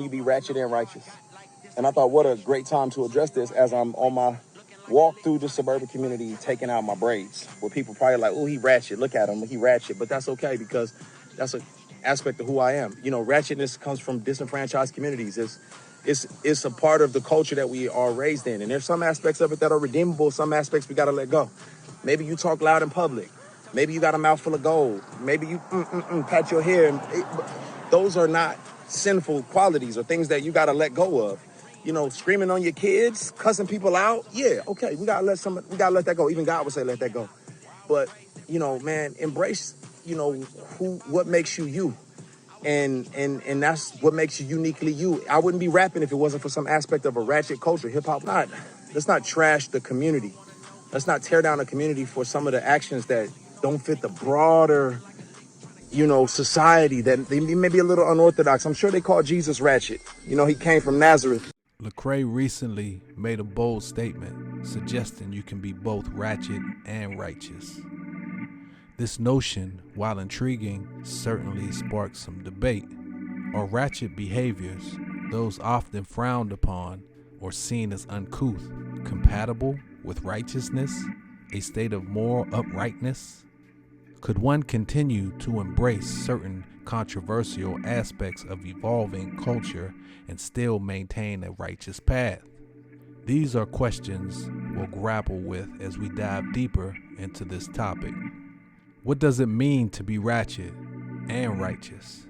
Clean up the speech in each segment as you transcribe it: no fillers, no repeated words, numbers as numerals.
You be ratchet and righteous. And I thought, what a great time to address this as I'm on my walk through the suburban community, taking out my braids. Where people probably like, oh, he ratchet. Look at him, he ratchet. But that's okay because that's an aspect of who I am. You know, ratchetness comes from disenfranchised communities. It's a part of the culture that we are raised in. And there's some aspects of it that are redeemable. Some aspects we got to let go. Maybe you talk loud in public. Maybe you got a mouthful of gold. Maybe you pat your hair. Those are not sinful qualities or things that you got to let go of. You know, screaming on your kids, cussing people out. Yeah, okay, we gotta let that go. Even God would say let that go. But, you know, man, embrace, you know, what makes you you. And that's what makes you uniquely you. I wouldn't be rapping if it wasn't for some aspect of a ratchet culture. Hip hop, let's not trash the community. Let's not tear down the community for some of the actions that don't fit the broader, you know, society, that they may be a little unorthodox. I'm sure they call Jesus ratchet. You know, he came from Nazareth. Lecrae recently made a bold statement suggesting you can be both ratchet and righteous. This notion, while intriguing, certainly sparks some debate. Are ratchet behaviors, those often frowned upon or seen as uncouth, compatible with righteousness, a state of moral uprightness? Could one continue to embrace certain controversial aspects of evolving culture and still maintain a righteous path? These are questions we'll grapple with as we dive deeper into this topic. What does it mean to be ratchet and righteous?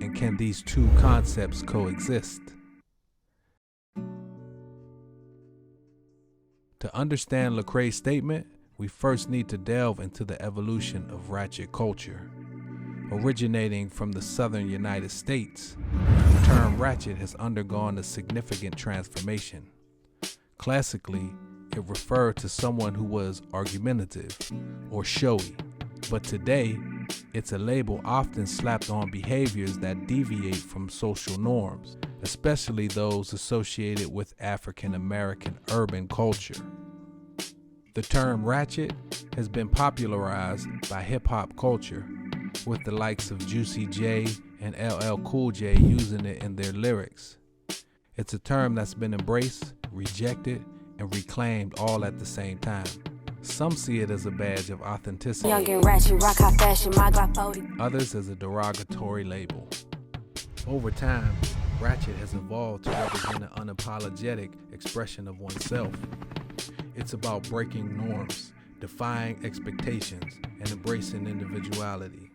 And can these two concepts coexist? To understand Lecrae's statement, we first need to delve into the evolution of ratchet culture. Originating from the southern United States, the term ratchet has undergone a significant transformation. Classically, it referred to someone who was argumentative or showy, but today, it's a label often slapped on behaviors that deviate from social norms, especially those associated with African American urban culture. The term ratchet has been popularized by hip-hop culture, with the likes of Juicy J and LL Cool J using it in their lyrics. It's a term that's been embraced, rejected, and reclaimed all at the same time. Some see it as a badge of authenticity, Young and ratchet, rock high fashion, my Glock 40. Others as a derogatory label. Over time, ratchet has evolved to represent an unapologetic expression of oneself. It's about breaking norms, defying expectations, and embracing individuality.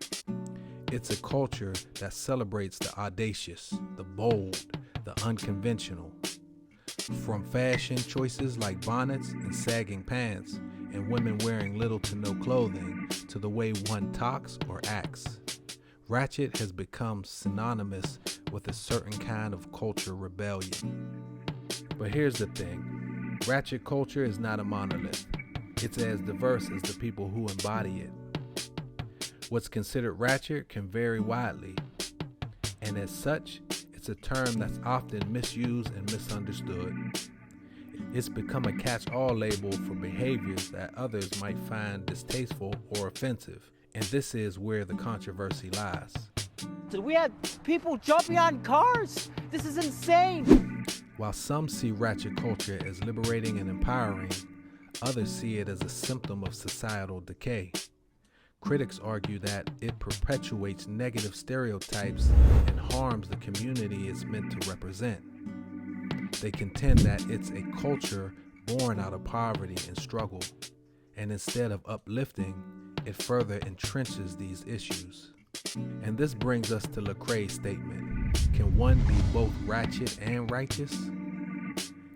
It's a culture that celebrates the audacious, the bold, the unconventional. From fashion choices like bonnets and sagging pants, and women wearing little to no clothing, to the way one talks or acts. Ratchet has become synonymous with a certain kind of culture rebellion. But here's the thing, ratchet culture is not a monolith. It's as diverse as the people who embody it. What's considered ratchet can vary widely, and as such, it's a term that's often misused and misunderstood. It's become a catch-all label for behaviors that others might find distasteful or offensive, and this is where the controversy lies. We had people jumping on cars. This is insane. While some see ratchet culture as liberating and empowering, others see it as a symptom of societal decay. Critics argue that it perpetuates negative stereotypes and harms the community it's meant to represent. They contend that it's a culture born out of poverty and struggle, and instead of uplifting, it further entrenches these issues. And this brings us to Lecrae's statement. Can one be both ratchet and righteous?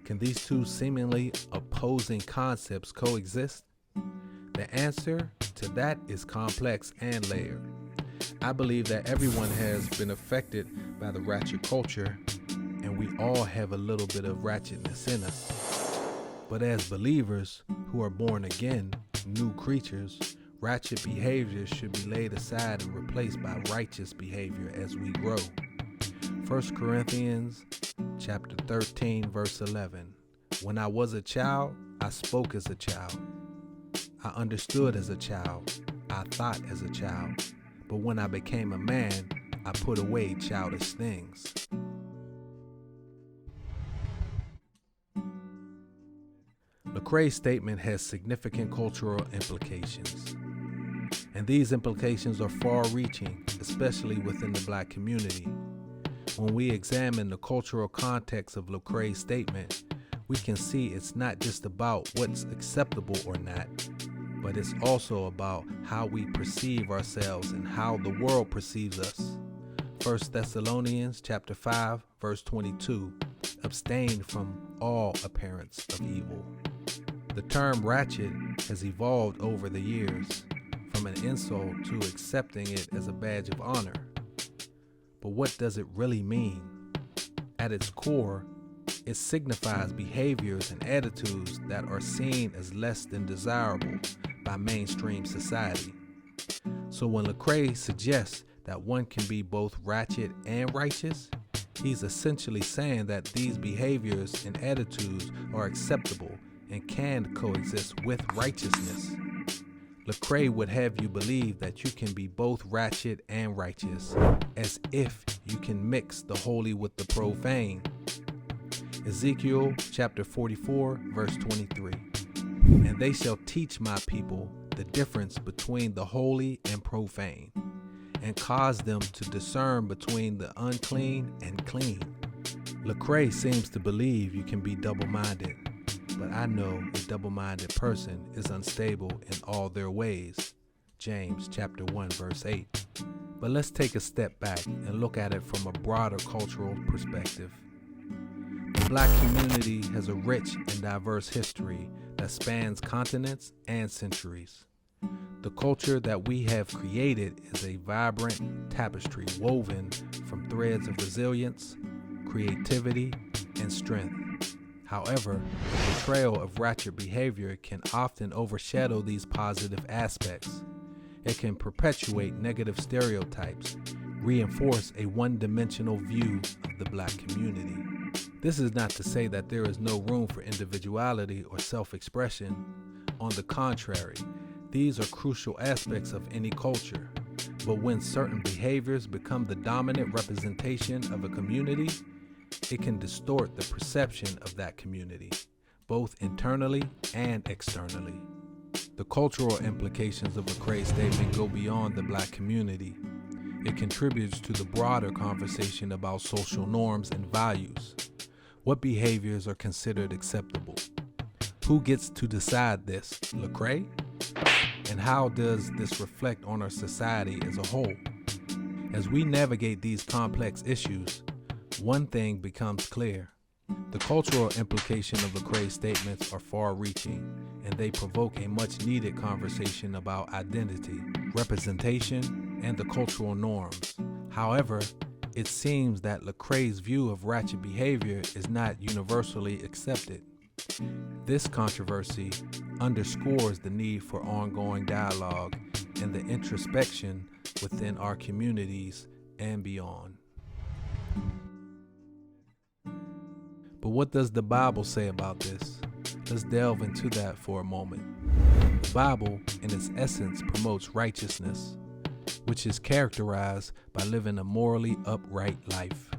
Can these two seemingly opposing concepts coexist? The answer to that is complex and layered. I believe that everyone has been affected by the ratchet culture, and we all have a little bit of ratchetness in us. But as believers who are born again, new creatures, ratchet behavior should be laid aside and replaced by righteous behavior as we grow. 1 Corinthians chapter 13, verse 11. When I was a child, I spoke as a child. I understood as a child. I thought as a child. But when I became a man, I put away childish things. Lecrae's statement has significant cultural implications. And these implications are far-reaching, especially within the Black community. When we examine the cultural context of Lecrae's statement, we can see it's not just about what's acceptable or not, but it's also about how we perceive ourselves and how the world perceives us. 1 Thessalonians chapter 5, verse 22, abstain from all appearance of evil. The term ratchet has evolved over the years, from an insult to accepting it as a badge of honor. But what does it really mean? At its core, it signifies behaviors and attitudes that are seen as less than desirable by mainstream society. So when Lecrae suggests that one can be both ratchet and righteous, he's essentially saying that these behaviors and attitudes are acceptable and can coexist with righteousness. Lecrae would have you believe that you can be both ratchet and righteous, as if you can mix the holy with the profane. Ezekiel chapter 44, verse 23. And they shall teach my people the difference between the holy and profane, and cause them to discern between the unclean and clean. Lecrae seems to believe you can be double-minded, but I know a double-minded person is unstable in all their ways. James chapter 1, verse 8. But let's take a step back and look at it from a broader cultural perspective. The Black community has a rich and diverse history that spans continents and centuries. The culture that we have created is a vibrant tapestry woven from threads of resilience, creativity, and strength. However, the portrayal of ratchet behavior can often overshadow these positive aspects. It can perpetuate negative stereotypes, reinforce a one-dimensional view of the Black community. This is not to say that there is no room for individuality or self-expression. On the contrary, these are crucial aspects of any culture. But when certain behaviors become the dominant representation of a community, it can distort the perception of that community, both internally and externally. The cultural implications of Lecrae's statement go beyond the Black community. It contributes to the broader conversation about social norms and values. What behaviors are considered acceptable? Who gets to decide this, Lecrae? And how does this reflect on our society as a whole? As we navigate these complex issues, one thing becomes clear. The cultural implications of Lecrae's statements are far-reaching, and they provoke a much-needed conversation about identity, representation, and the cultural norms. However, it seems that Lecrae's view of ratchet behavior is not universally accepted. This controversy underscores the need for ongoing dialogue and the introspection within our communities and beyond. But what does the Bible say about this? Let's delve into that for a moment. The Bible, in its essence, promotes righteousness, which is characterized by living a morally upright life.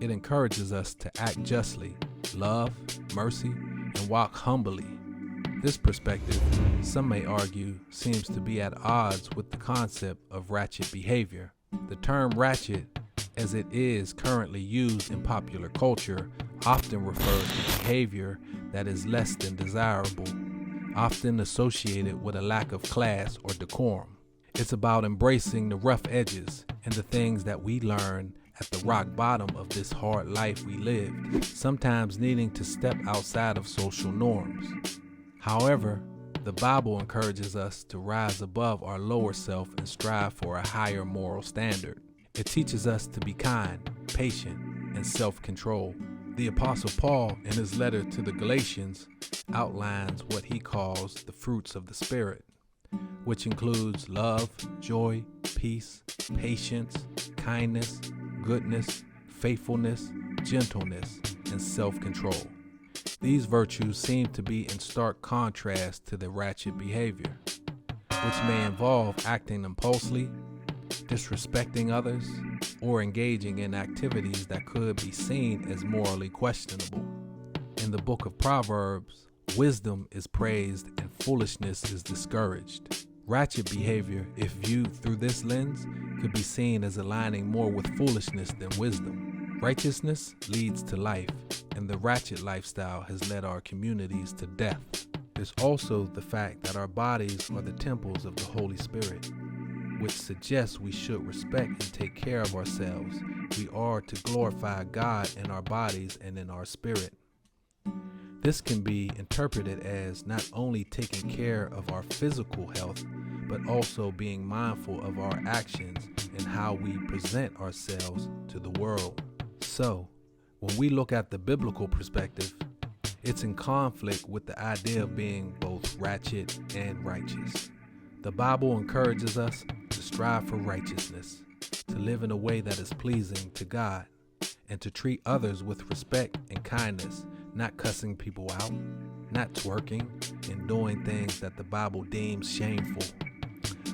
It encourages us to act justly, love, mercy, and walk humbly. This perspective, some may argue, seems to be at odds with the concept of ratchet behavior. The term ratchet, as it is currently used in popular culture, often refers to behavior that is less than desirable, often associated with a lack of class or decorum. It's about embracing the rough edges and the things that we learn at the rock bottom of this hard life we lived, sometimes needing to step outside of social norms. However, the Bible encourages us to rise above our lower self and strive for a higher moral standard. It teaches us to be kind, patient, and self-controlled. The Apostle Paul, in his letter to the Galatians, outlines what he calls the fruits of the Spirit, which includes love, joy, peace, patience, kindness, goodness, faithfulness, gentleness, and self-control. These virtues seem to be in stark contrast to the ratchet behavior, which may involve acting impulsively, disrespecting others, or engaging in activities that could be seen as morally questionable. In the book of Proverbs Wisdom is praised and foolishness is discouraged. Ratchet behavior, if viewed through this lens, could be seen as aligning more with foolishness than wisdom. Righteousness leads to life, and the ratchet lifestyle has led our communities to death. There's also the fact that our bodies are the temples of the Holy Spirit, which suggests we should respect and take care of ourselves. We are to glorify God in our bodies and in our spirit. This can be interpreted as not only taking care of our physical health, but also being mindful of our actions and how we present ourselves to the world. So, when we look at the biblical perspective, it's in conflict with the idea of being both ratchet and righteous. The Bible encourages us to strive for righteousness, to live in a way that is pleasing to God, and to treat others with respect and kindness, not cussing people out, not twerking, and doing things that the Bible deems shameful.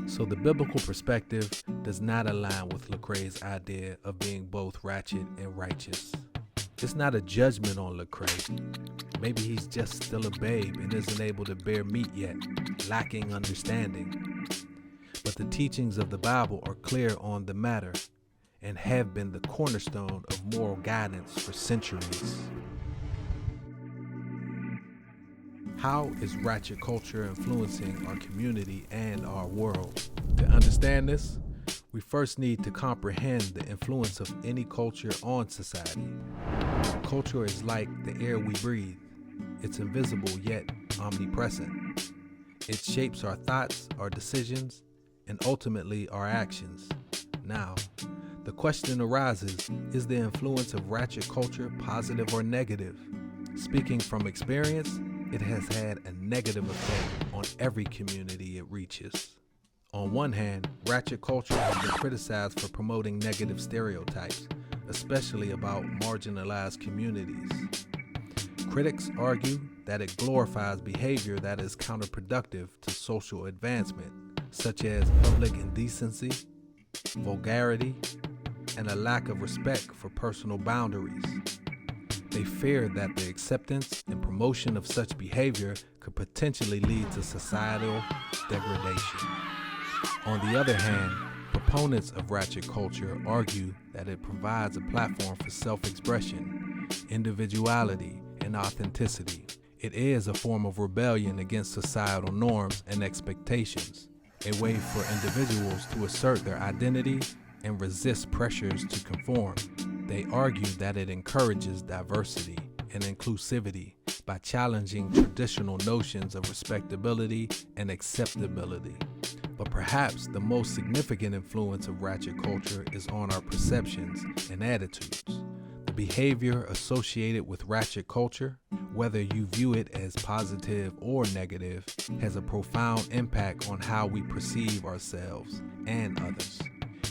So the biblical perspective does not align with Lecrae's idea of being both ratchet and righteous. It's not a judgment on Lecrae. Maybe he's just still a babe and isn't able to bear meat yet, lacking understanding. But the teachings of the Bible are clear on the matter and have been the cornerstone of moral guidance for centuries. How is ratchet culture influencing our community and our world? To understand this, we first need to comprehend the influence of any culture on society. Culture is like the air we breathe. It's invisible yet omnipresent. It shapes our thoughts, our decisions, and ultimately our actions. Now, the question arises, is the influence of ratchet culture positive or negative? Speaking from experience, it has had a negative effect on every community it reaches. On one hand, ratchet culture has been criticized for promoting negative stereotypes, especially about marginalized communities. Critics argue that it glorifies behavior that is counterproductive to social advancement, such as public indecency, vulgarity, and a lack of respect for personal boundaries. They fear that the acceptance and promotion of such behavior could potentially lead to societal degradation. On the other hand, proponents of ratchet culture argue that it provides a platform for self-expression, individuality, and authenticity. It is a form of rebellion against societal norms and expectations, a way for individuals to assert their identity and resist pressures to conform. They argue that it encourages diversity and inclusivity by challenging traditional notions of respectability and acceptability. But perhaps the most significant influence of ratchet culture is on our perceptions and attitudes. The behavior associated with ratchet culture, whether you view it as positive or negative, has a profound impact on how we perceive ourselves and others.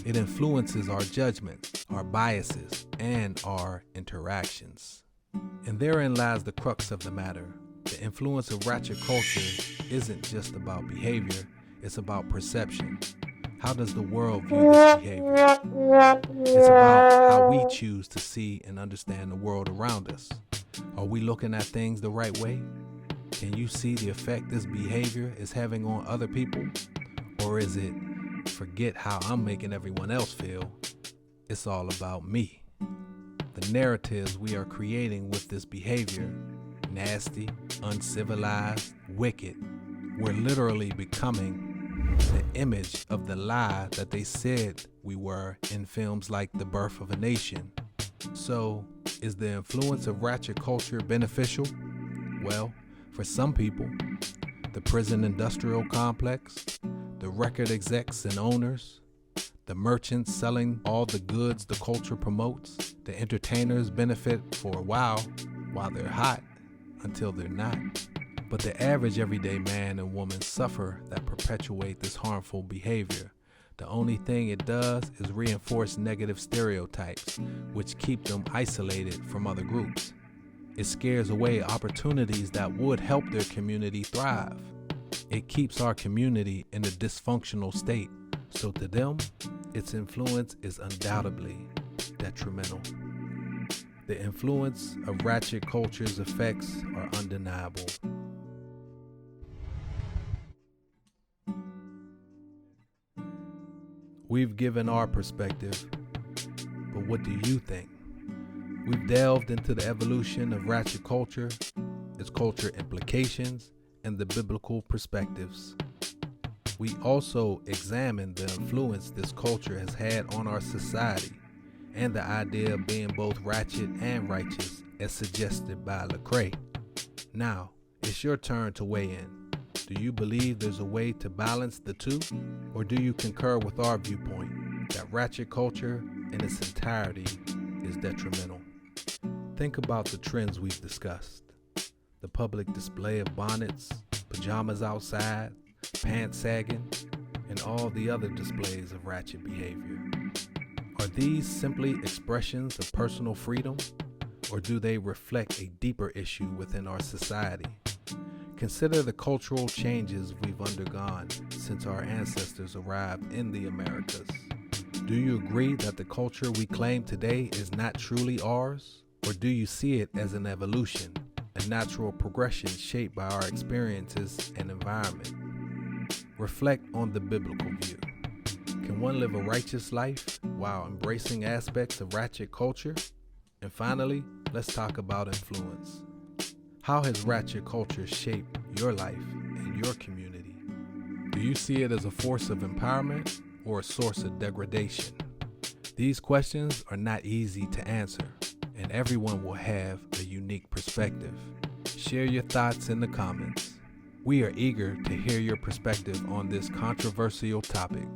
It influences our judgments, our biases, and our interactions. And therein lies the crux of the matter. The influence of ratchet culture isn't just about behavior, it's about perception. How does the world view this behavior? It's about how we choose to see and understand the world around us. Are we looking at things the right way? Can you see the effect this behavior is having on other people? Or is it, forget how I'm making everyone else feel, it's all about me? The narratives we are creating with this behavior, nasty, uncivilized, wicked, we're literally becoming the image of the lie that they said we were in films like The Birth of a Nation. So, is the influence of ratchet culture beneficial? Well, for some people, the prison industrial complex, the record execs and owners, the merchants selling all the goods the culture promotes, the entertainers benefit for a while they're hot, until they're not. But the average everyday man and woman suffer that perpetuate this harmful behavior. The only thing it does is reinforce negative stereotypes, which keep them isolated from other groups. It scares away opportunities that would help their community thrive. It keeps our community in a dysfunctional state, so to them, its influence is undoubtedly detrimental. The influence of ratchet culture's effects are undeniable. We've given our perspective, but what do you think? We've delved into the evolution of ratchet culture, its culture implications, and the biblical perspectives. We also examined the influence this culture has had on our society and the idea of being both ratchet and righteous as suggested by Lecrae. Now, it's your turn to weigh in. Do you believe there's a way to balance the two? Or do you concur with our viewpoint that ratchet culture in its entirety is detrimental? Think about the trends we've discussed. The public display of bonnets, pajamas outside, pants sagging, and all the other displays of ratchet behavior. Are these simply expressions of personal freedom, or do they reflect a deeper issue within our society? Consider the cultural changes we've undergone since our ancestors arrived in the Americas. Do you agree that the culture we claim today is not truly ours, or do you see it as an evolution, a natural progression shaped by our experiences and environment? Reflect on the biblical view. Can one live a righteous life while embracing aspects of ratchet culture? And finally, let's talk about influence. How has ratchet culture shaped your life and your community? Do you see it as a force of empowerment or a source of degradation? These questions are not easy to answer, and everyone will have a unique perspective. Share your thoughts in the comments. We are eager to hear your perspective on this controversial topic.